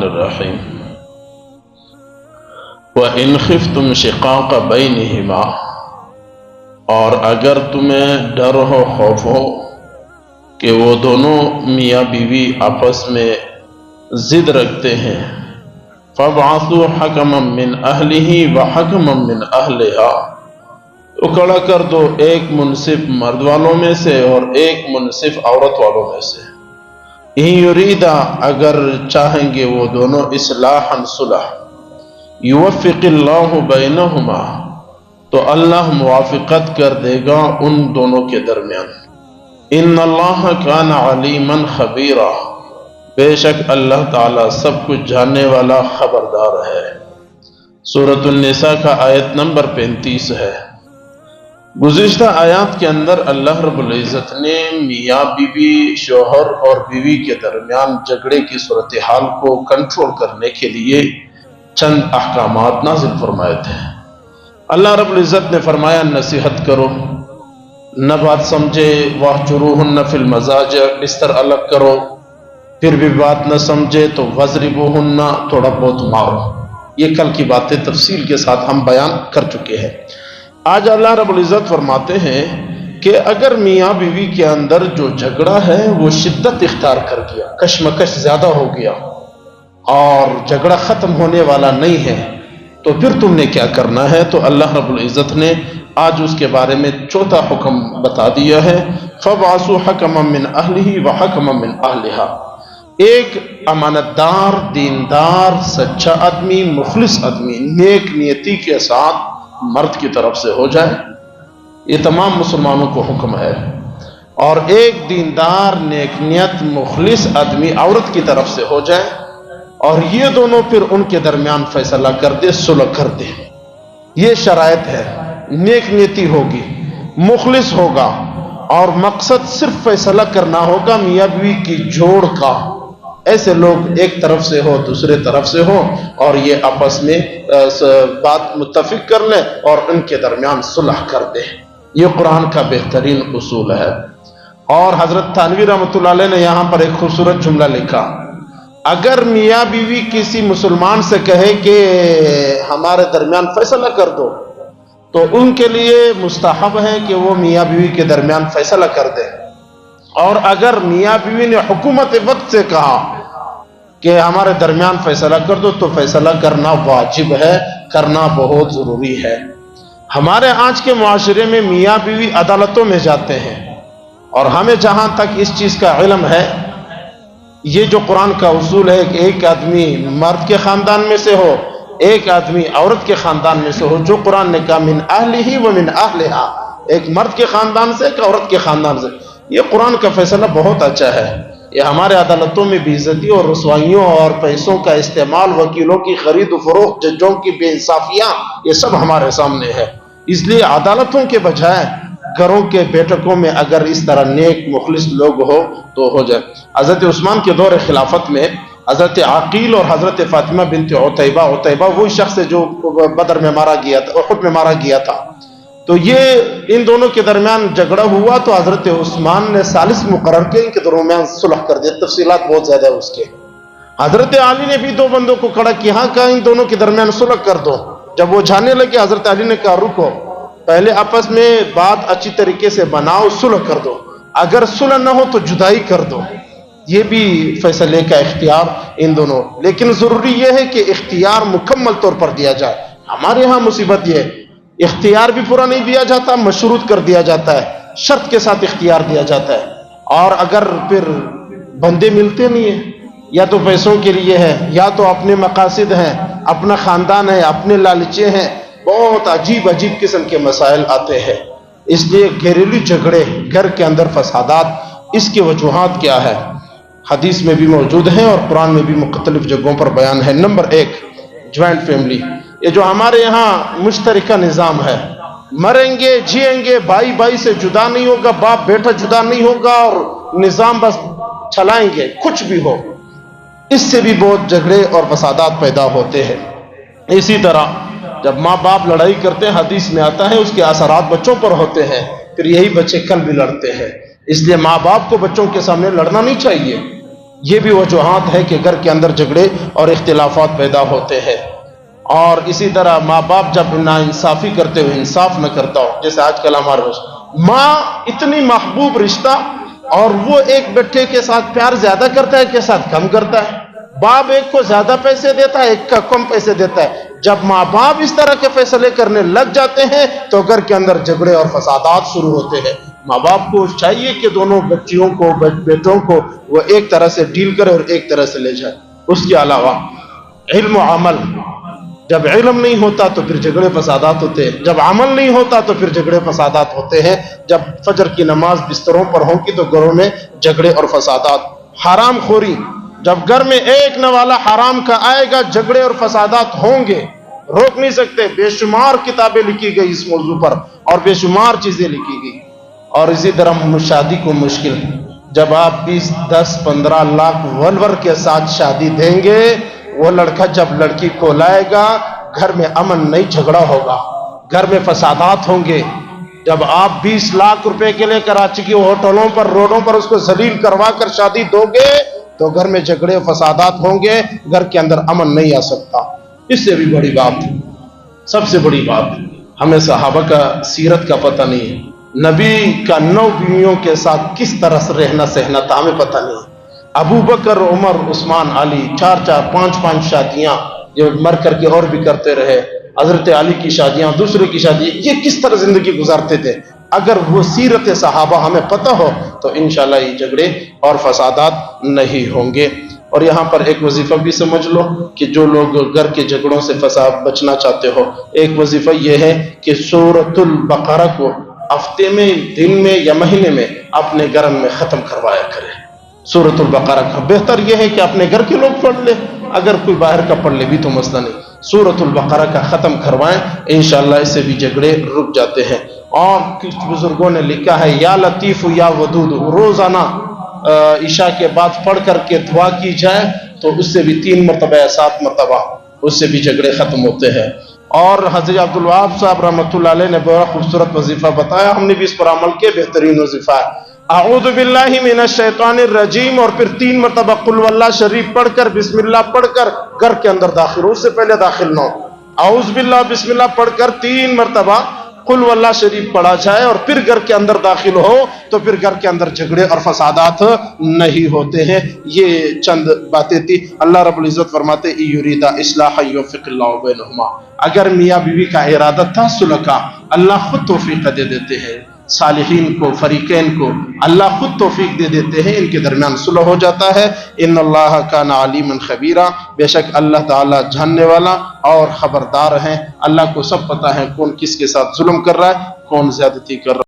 الرحیم وَإِنْ خِفْتُمْ شِقَاقَ بَيْنِهِمَا، اور اگر تمہیں ڈر ہو، خوف ہو کہ وہ دونوں میاں بیوی آپس میں ضد رکھتے ہیں، فَابْعَثُوا حَكَمًا مِّنْ أَهْلِهِ وَحَكَمًا مِّنْ أَهْلِهَا، تو کھڑا کر دو ایک منصف مرد والوں میں سے اور ایک منصف عورت والوں میں سے۔ اِن یریدا، اگر چاہیں گے وہ دونوں اصلاحاً صلح، یوفق اللہ بینہما، تو اللہ موافقت کر دے گا ان دونوں کے درمیان۔ ان اللہ کان علیما خبیرا، بے شک اللہ تعالیٰ سب کچھ جاننے والا، خبردار ہے۔ سورۃ النساء کا آیت نمبر 35 ہے۔ گزشتہ آیات کے اندر اللہ رب العزت نے میاں بیوی، شوہر اور بیوی کے درمیان جھگڑے کی صورتحال کو کنٹرول کرنے کے لیے چند احکامات نازل فرمائے تھے۔ اللہ رب العزت نے فرمایا نصیحت کرو، نہ بات سمجھے، واہجروہن فی المضاجع، بستر الگ کرو، پھر بھی بات نہ سمجھے تو وضربوہن، تھوڑا بہت مارو۔ یہ کل کی باتیں تفصیل کے ساتھ ہم بیان کر چکے ہیں۔ آج اللہ رب العزت فرماتے ہیں کہ اگر میاں بیوی کے اندر جو جھگڑا ہے وہ شدت اختیار کر گیا، کشمکش زیادہ ہو گیا اور جھگڑا ختم ہونے والا نہیں ہے، تو پھر تم نے کیا کرنا ہے؟ تو اللہ رب العزت نے آج اس کے بارے میں چوتھا حکم بتا دیا ہے، فَابْعَثُوا حَكَمًا مِّنْ أَهْلِهِ وَحَكَمًا مِّنْ أَهْلِهَا، ایک امانتدار، دیندار، سچا آدمی، مخلص آدمی، نیک نیتی کے ساتھ مرد کی طرف سے ہو جائے۔ یہ تمام مسلمانوں کو حکم ہے۔ اور ایک دیندار، نیک نیت، مخلص آدمی عورت کی طرف سے ہو جائے، اور یہ دونوں پھر ان کے درمیان فیصلہ کر دے، صلح کر دے۔ یہ شرائط ہے، نیک نیتی ہوگی، مخلص ہوگا، اور مقصد صرف فیصلہ کرنا ہوگا میاں بیوی کی جوڑ کا۔ ایسے لوگ ایک طرف سے ہو، دوسرے طرف سے ہو، اور یہ آپس میں بات متفق کر لیں اور ان کے درمیان صلح کر دے۔ یہ قرآن کا بہترین اصول ہے۔ اور حضرت تھانوی رحمۃ اللہ علیہ نے یہاں پر ایک خوبصورت جملہ لکھا، اگر میاں بیوی کسی مسلمان سے کہے کہ ہمارے درمیان فیصلہ کر دو، تو ان کے لیے مستحب ہے کہ وہ میاں بیوی کے درمیان فیصلہ کر دے۔ اور اگر میاں بیوی نے حکومت وقت سے کہا کہ ہمارے درمیان فیصلہ کر دو، تو فیصلہ کرنا واجب ہے، کرنا بہت ضروری ہے۔ ہمارے آج کے معاشرے میں میاں بیوی عدالتوں میں جاتے ہیں، اور ہمیں جہاں تک اس چیز کا علم ہے، یہ جو قرآن کا اصول ہے کہ ایک آدمی مرد کے خاندان میں سے ہو، ایک آدمی عورت کے خاندان میں سے ہو، جو قرآن نے کہا من اہلہ و من اہلہا، ایک مرد کے خاندان سے، ایک عورت کے خاندان سے، یہ قرآن کا فیصلہ بہت اچھا ہے۔ یہ ہمارے عدالتوں میں بے عزتی اور رسوائیوں اور پیسوں کا استعمال، وکیلوں کی خرید و فروخت، ججوں کی بے انصافیاں، یہ سب ہمارے سامنے ہے۔ اس لیے عدالتوں کے بجائے گھروں کے بیٹھکوں میں اگر اس طرح نیک مخلص لوگ ہو تو ہو جائے۔ حضرت عثمان کے دور خلافت میں حضرت عقیل اور حضرت فاطمہ بنت عتیبہ وہی شخص ہے جو بدر میں مارا گیا تھا، احد میں مارا گیا تھا، تو یہ ان دونوں کے درمیان جھگڑا ہوا تو حضرت عثمان نے ثالث مقرر کے ان کے درمیان صلح کر دیا۔ تفصیلات بہت زیادہ ہے اس کے۔ حضرت علی نے بھی دو بندوں کو کھڑا کیا، کہا ان دونوں کے درمیان صلح کر دو۔ جب وہ جانے لگے، حضرت علی نے کہا رکو، پہلے آپس میں بات اچھی طریقے سے بناؤ، صلح کر دو، اگر صلح نہ ہو تو جدائی کر دو۔ یہ بھی فیصلے کا اختیار ان دونوں، لیکن ضروری یہ ہے کہ اختیار مکمل طور پر دیا جائے۔ ہمارے ہاں مصیبت یہ ہے، اختیار بھی پورا نہیں دیا جاتا، مشروط کر دیا جاتا ہے، شرط کے ساتھ اختیار دیا جاتا ہے، اور اگر پھر بندے ملتے نہیں ہیں، یا تو پیسوں کے لیے ہے، یا تو اپنے مقاصد ہیں، اپنا خاندان ہے، اپنے لالچے ہیں، بہت عجیب عجیب قسم کے مسائل آتے ہیں۔ اس لیے گھریلو جھگڑے، گھر کے اندر فسادات، اس کی وجوہات کیا ہے؟ حدیث میں بھی موجود ہیں اور قرآن میں بھی مختلف جگہوں پر بیان ہے۔ نمبر 1، جوائنٹ فیملی، یہ جو ہمارے یہاں مشترکہ نظام ہے، مریں گے جیئیں گے، بھائی بھائی سے جدا نہیں ہوگا، باپ بیٹا جدا نہیں ہوگا، اور نظام بس چلائیں گے، کچھ بھی ہو، اس سے بھی بہت جھگڑے اور فسادات پیدا ہوتے ہیں۔ اسی طرح جب ماں باپ لڑائی کرتے ہیں، حدیث میں آتا ہے اس کے اثرات بچوں پر ہوتے ہیں، پھر یہی بچے کل بھی لڑتے ہیں۔ اس لیے ماں باپ کو بچوں کے سامنے لڑنا نہیں چاہیے، یہ بھی وجوہات ہے کہ گھر کے اندر جھگڑے اور اختلافات پیدا ہوتے ہیں۔ اور اسی طرح ماں باپ جب ناانصافی کرتے ہوئے انصاف نہ کرتا ہو، جیسے آج کل ہمارے ماں اتنی محبوب رشتہ، اور وہ ایک بیٹے کے ساتھ پیار زیادہ کرتا ہے کہ ساتھ کم کرتا ہے، باپ ایک کو زیادہ پیسے دیتا ہے ایک کا کم پیسے دیتا ہے۔ جب ماں باپ اس طرح کے فیصلے کرنے لگ جاتے ہیں تو گھر کے اندر جھگڑے اور فسادات شروع ہوتے ہیں۔ ماں باپ کو چاہیے کہ دونوں بچیوں کو بیٹوں کو وہ ایک طرح سے ڈیل کرے اور ایک طرح سے لے جائے۔ اس کے علاوہ علم و عمل، جب علم نہیں ہوتا تو پھر جھگڑے فسادات ہوتے ہیں، جب عمل نہیں ہوتا تو پھر جھگڑے فسادات ہوتے ہیں۔ جب فجر کی نماز بستروں پر ہوگی تو گھروں میں جھگڑے اور فسادات۔ حرام خوری، جب گھر میں ایک نوالا حرام کا آئے گا جھگڑے اور فسادات ہوں گے، روک نہیں سکتے۔ بے شمار کتابیں لکھی گئی اس موضوع پر اور بے شمار چیزیں لکھی گئی۔ اور اسی طرح شادی کو مشکل، جب آپ 20-10-15 لاکھ ولور کے ساتھ شادی دیں گے، وہ لڑکا جب لڑکی کو لائے گا گھر میں امن نہیں، جھگڑا ہوگا، گھر میں فسادات ہوں گے۔ جب آپ 20 لاکھ روپے کے لیے کراچی کی ہوٹلوں پر روڈوں پر اس کو ذلیل کروا کر شادی دو گے تو گھر میں جھگڑے و فسادات ہوں گے، گھر کے اندر امن نہیں آ سکتا۔ اس سے بھی بڑی بات، سب سے بڑی بات، ہمیں صحابہ کا سیرت کا پتہ نہیں ہے، نبی کا 9 بیویوں کے ساتھ کس طرح سے رہنا سہنا تھا ہمیں پتہ نہیں ہے۔ ابو بکر، عمر، عثمان، علی 4-4 5-5 شادیاں جو مر کر کے اور بھی کرتے رہے، حضرت علی کی شادیاں، دوسرے کی شادی، یہ کس طرح زندگی گزارتے تھے۔ اگر وہ سیرت صحابہ ہمیں پتہ ہو تو انشاءاللہ یہ جھگڑے اور فسادات نہیں ہوں گے۔ اور یہاں پر ایک وظیفہ بھی سمجھ لو کہ جو لوگ گھر کے جھگڑوں سے فساد بچنا چاہتے ہو، ایک وظیفہ یہ ہے کہ سورۃ البقرہ کو ہفتے میں، دن میں یا مہینے میں اپنے گھر میں ختم کروایا کرے۔ سورۃ البقرہ کا بہتر یہ ہے کہ اپنے گھر کے لوگ پڑھ لے، اگر کوئی باہر کا پڑھ لے بھی تو مسئلہ نہیں، سورۃ البقرہ کا ختم کروائیں، انشاءاللہ اس سے بھی جھگڑے رک جاتے ہیں۔ اور کچھ بزرگوں نے لکھا ہے یا لطیف یا ودود، روزانہ عشاء کے بعد پڑھ کر کے دعا کی جائے تو اس سے بھی 3 مرتبہ یا 7 مرتبہ اس سے بھی جھگڑے ختم ہوتے ہیں۔ اور حضرت عبدالوہاب صاحب رحمۃ اللہ علیہ نے بڑا خوبصورت وظیفہ بتایا، ہم نے بھی اس پر عمل کیا، بہترین وظیفہ ہے۔ اعوذ باللہ من الشیطان الرجیم اور پھر 3 مرتبہ قل واللہ شریف پڑھ کر بسم اللہ پڑھ کر گھر کے اندر داخل ہو، اس سے پہلے داخل نہ ہو۔ اعوذ باللہ بسم اللہ پڑھ کر 3 مرتبہ قل واللہ شریف پڑھا جائے اور پھر گھر کے اندر داخل ہو تو پھر گھر کے اندر جھگڑے اور فسادات نہیں ہوتے ہیں۔ یہ چند باتیں تھی۔ اللہ رب العزت فرماتے یریدا اصلاح یوفق اللہ بینہما، اگر میاں بیوی کا ارادہ تھا صلح کا، اللہ خود توفیق دے دیتے ہیں، صالحین کو، فریقین کو اللہ خود توفیق دے دیتے ہیں، ان کے درمیان صلح ہو جاتا ہے۔ ان اللہ کان علیما خبیرا، بے شک اللہ تعالیٰ جاننے والا اور خبردار ہیں، اللہ کو سب پتہ ہے کون کس کے ساتھ ظلم کر رہا ہے، کون زیادتی کر رہا ہے۔